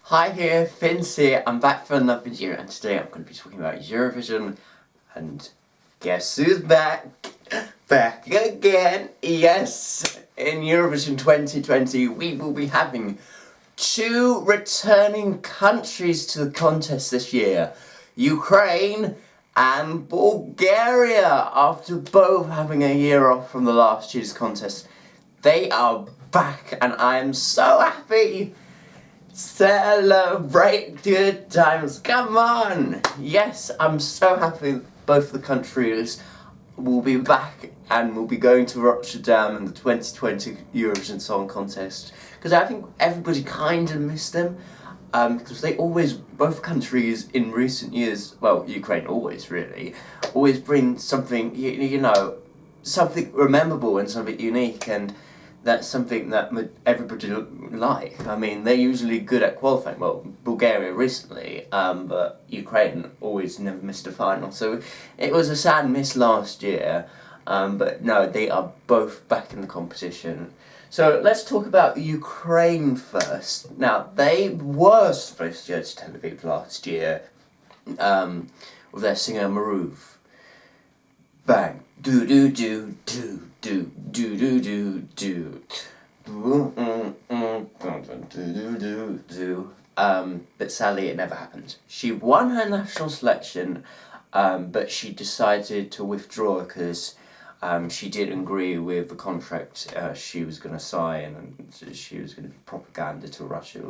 Hi here, Finn's here. I'm back for another video, and today I'm going to be talking about Eurovision. And guess who's back? Back again! Yes! In Eurovision 2020, we will be having two returning countries to the contest this year: Ukraine and Bulgaria. After both having a year off from the last year's contest, they are back, and I am so happy! Celebrate good times, come on! Yes, I'm so happy both the countries will be back and will be going to Rotterdam in the 2020 Eurovision Song Contest, because I think everybody kind of missed them, because they always, both countries in recent years, well, Ukraine always really, always bring something, you know, something memorable and something unique, and that's something that everybody like. I mean, they're usually good at qualifying. Well, Bulgaria recently, but Ukraine always never missed a final. So it was a sad miss last year, but no, they are both back in the competition. So let's talk about Ukraine first. Now, they were supposed to go to Tel Aviv last year with their singer Maruv. Bang. Do do do do do do do do do. But sadly it never happened. She won her national selection, but she decided to withdraw because she didn't agree with the contract she was going to sign, and she was going to be propaganda to Russia.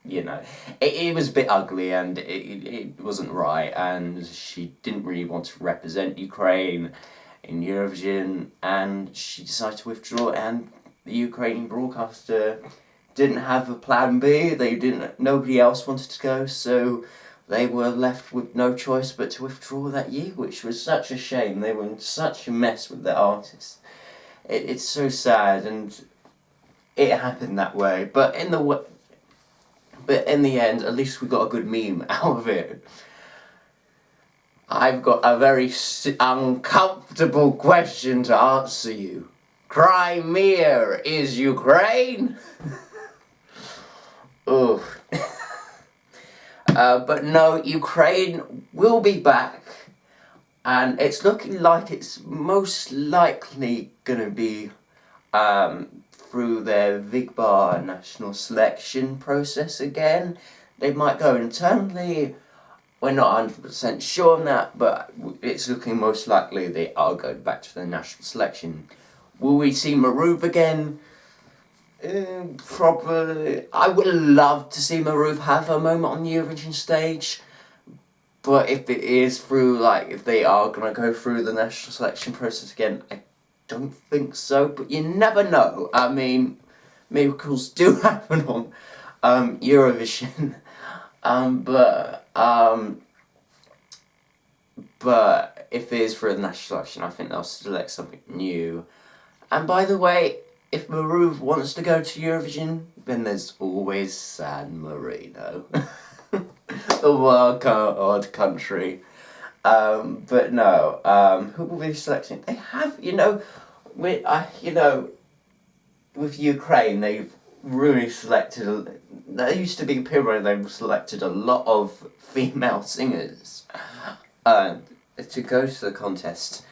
You know, it was a bit ugly, and it wasn't right, and she didn't really want to represent Ukraine in Eurovision, and she decided to withdraw, and the Ukrainian broadcaster didn't have a plan B. Nobody else wanted to go, so they were left with no choice but to withdraw that year, which was such a shame. They were in such a mess with their artists. It's so sad, and it happened that way. But in the end, at least we got a good meme out of it. I've got a very uncomfortable question to answer you. Crimea is Ukraine? Ugh. But no, Ukraine will be back, and it's looking like it's most likely going to be through their Vigbar national selection process again. They might go internally. We're not 100% sure on that, but it's looking most likely they are going back to the national selection. Will we see Maruv again? Probably. I would love to see Maruv have a moment on the Eurovision stage, but if it is through, if they are going to go through the national selection process again, I don't think so, but you never know. I mean, miracles do happen on Eurovision. But if it is for the national selection, I think they'll select something new. And by the way, if Maruv wants to go to Eurovision, then there's always San Marino. The wild card country. But no, who will be selecting? They have, with Ukraine, they've really selected. There used to be a period where they selected a lot of female singers to go to the contest.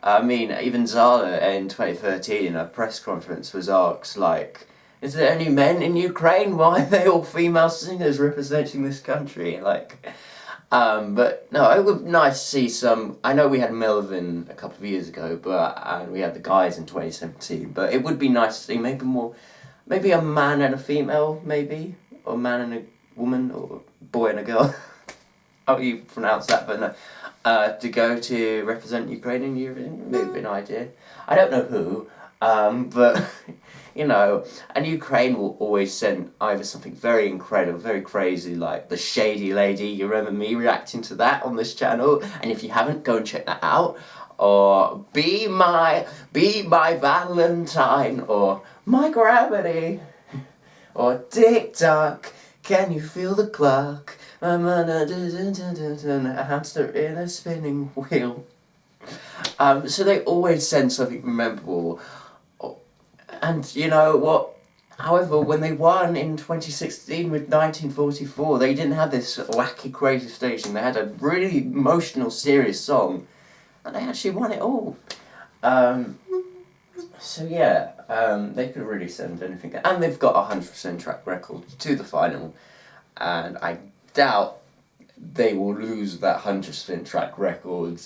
I mean, even Zala in 2013 in a press conference was asked, is there any men in Ukraine? Why are they all female singers representing this country? But no, it would be nice to see some. I know we had Melvin a couple of years ago, and we had the guys in 2017. But it would be nice to see maybe a man and a female, maybe, or a man and a woman, or a boy and a girl. How do you pronounce that? But no. To go to represent Ukraine in Eurovision, maybe an idea. I don't know who, but, and Ukraine will always send either something very incredible, very crazy, like The Shady Lady. You remember me reacting to that on this channel? And if you haven't, go and check that out. Or Be My Valentine, or My Gravity, or Tick Tock, Can You Feel the Clock? A hamster in a spinning wheel. So they always send something memorable. And you know what? However, when they won in 2016 with 1944, they didn't have this wacky, crazy staging. They had a really emotional, serious song, and they actually won it all. So yeah, they could really send anything. And they've got a 100% track record to the final, and I doubt they will lose that 100% track record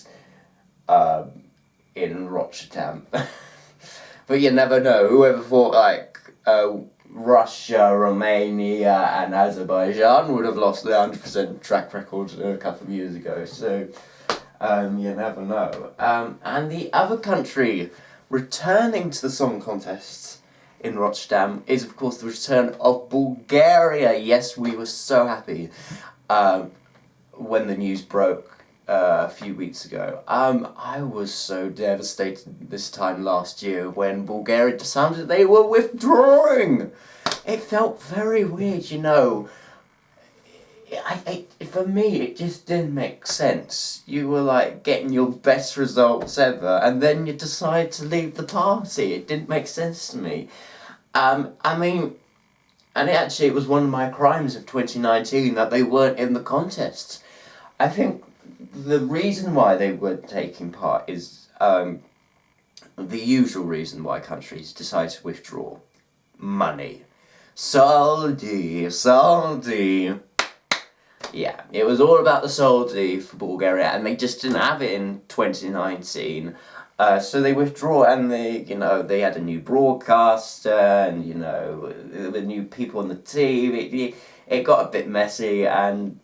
in Rotterdam. But you never know. Whoever thought like Russia, Romania and Azerbaijan would have lost their 100% track record a couple of years ago. So you never know. And the other country returning to the song contest in Rotterdam is of course the return of Bulgaria. Yes, we were so happy when the news broke a few weeks ago. I was so devastated this time last year when Bulgaria decided they were withdrawing. It felt very weird, you know. For me, it just didn't make sense. You were like getting your best results ever, and then you decide to leave the party. It didn't make sense to me. I mean, and it was one of my crimes of 2019 that they weren't in the contest. I think the reason why they weren't taking part is the usual reason why countries decide to withdraw. Money. Soldi. Yeah, it was all about the soldi for Bulgaria, and they just didn't have it in 2019. So they withdraw, and they had a new broadcaster, and there were new people on the team. It got a bit messy, and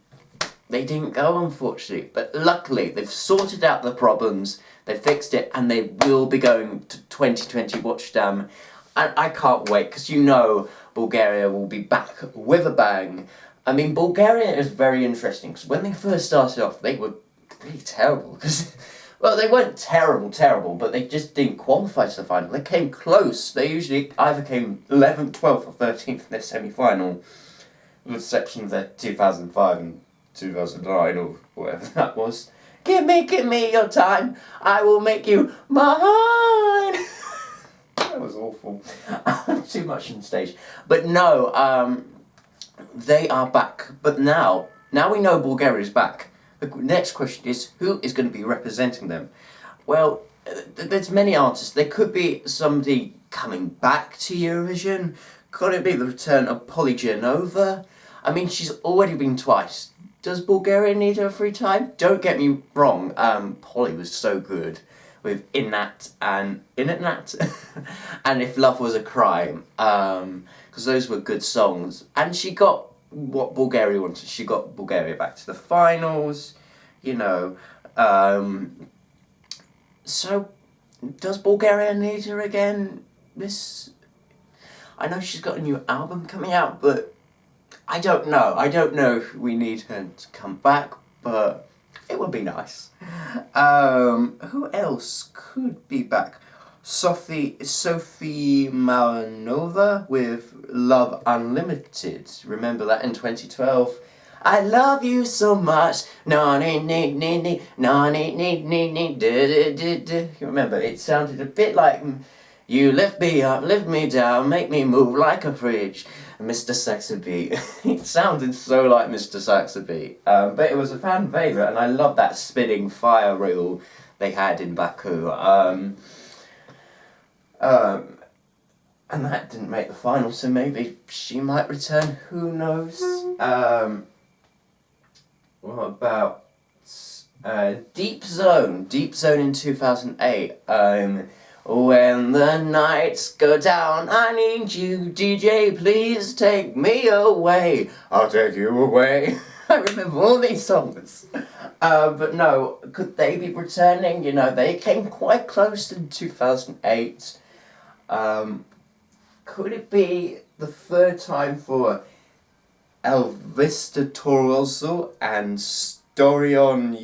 they didn't go, unfortunately. But luckily, they've sorted out the problems, they fixed it, and they will be going to 2020 Watchdam. And I can't wait, because Bulgaria will be back with a bang. I mean, Bulgaria is very interesting, because when they first started off, they were really terrible. Well, they weren't terrible, but they just didn't qualify to the final. They came close. They usually either came 11th, 12th, or 13th in their semi-final, with the exception of their 2005 and 2009 or whatever that was. Give me your time, I will make you mine. That was awful. Too much on stage. But no, they are back. But now we know Bulgaria is back. The next question is, who is going to be representing them? Well, there's many answers. There could be somebody coming back to Eurovision. Could it be the return of Genova? I mean, she's already been twice. Does Bulgaria need her free time? Don't get me wrong, Polly was so good with Inat and and If Love Was a Crime, because those were good songs. And she got what Bulgaria wanted. She got Bulgaria back to the finals, So, does Bulgaria need her again? I know she's got a new album coming out, but I don't know. I don't know if we need her to come back, but it would be nice. Who else could be back? Sophie Maranova with Love Unlimited. Remember that in 2012? I love you so much. No, you remember, it sounded a bit like you lift me up, lift me down, make me move like a fridge. Mr. Saxby. It sounded so like Mr. Saxby. But it was a fan favourite, and I love that spinning fire reel they had in Baku. And that didn't make the final, so maybe she might return, who knows. What about Deep Zone? Deep Zone in 2008. When the nights go down, I need you, DJ, please take me away. I'll take you away. I remember all these songs. But no, could they be returning? They came quite close in 2008. Could it be the third time for Elvista Torosso and Storion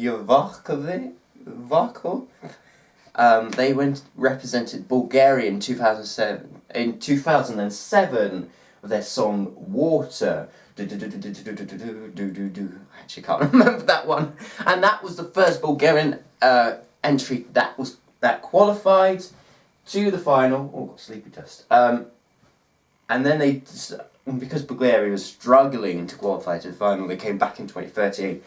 Yvarko? They represented Bulgaria in 2007 with their song Water. I actually can't remember that one. And that was the first Bulgarian entry that qualified to the final. Oh, got sleepy dust. And then because Bulgaria was struggling to qualify to the final, they came back in 2013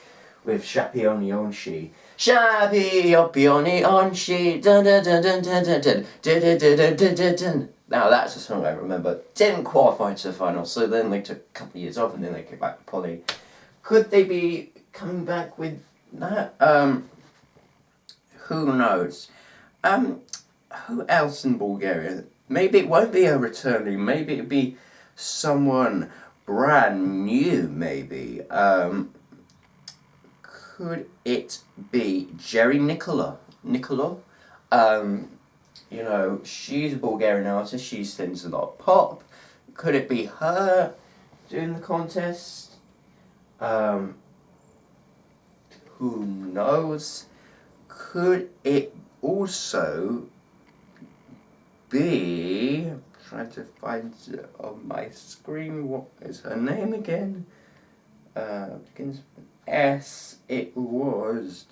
with Shapioni Onshi. Shapioni Onshi. Dun dun dun dun dun dun dun dun dun dun dun dun dun. Now that's a song I remember. Didn't qualify to the final, so then they took a couple of years off and then they came back to Polly. Could they be coming back with that? Who knows? Who else in Bulgaria? Maybe it won't be a returning. Maybe it'll be someone brand new. Maybe. Could it be Jerry Nicola? You know, she's a Bulgarian artist. She sings a lot of pop. Could it be her doing the contest? Who knows? Could it also be... I'm trying to find it on my screen. What is her name again? Begins with S. It was...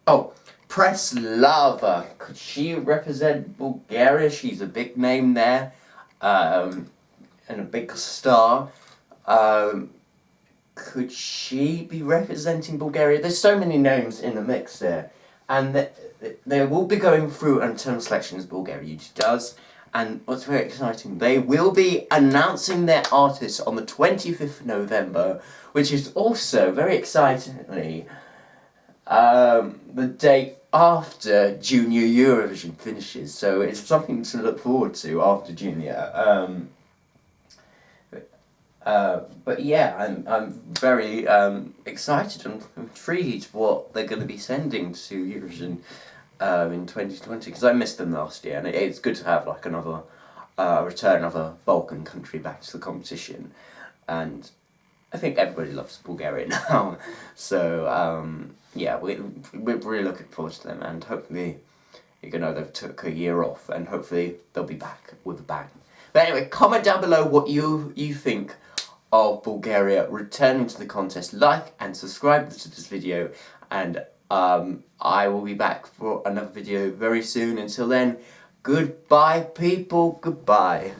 Oh, Preslava. Could she represent Bulgaria? She's a big name there. And a big star. Could she be representing Bulgaria? There's so many names in the mix there. And they will be going through internal selection as Bulgaria usually does. And what's very exciting, they will be announcing their artists on the 25th of November, which is also, very excitingly, the day after Junior Eurovision finishes. So it's something to look forward to after Junior. But yeah, I'm very excited and intrigued what they're going to be sending to Eurovision in 2020, because I missed them last year, and it's good to have like another return of a Balkan country back to the competition, and I think everybody loves Bulgaria now, so yeah, we're really looking forward to them, and hopefully, you know, they've took a year off, and hopefully they'll be back with a bang. But anyway, comment down below what you think of Bulgaria returning to the contest. Like and subscribe to this video, and I will be back for another video very soon. Until then, goodbye people, goodbye.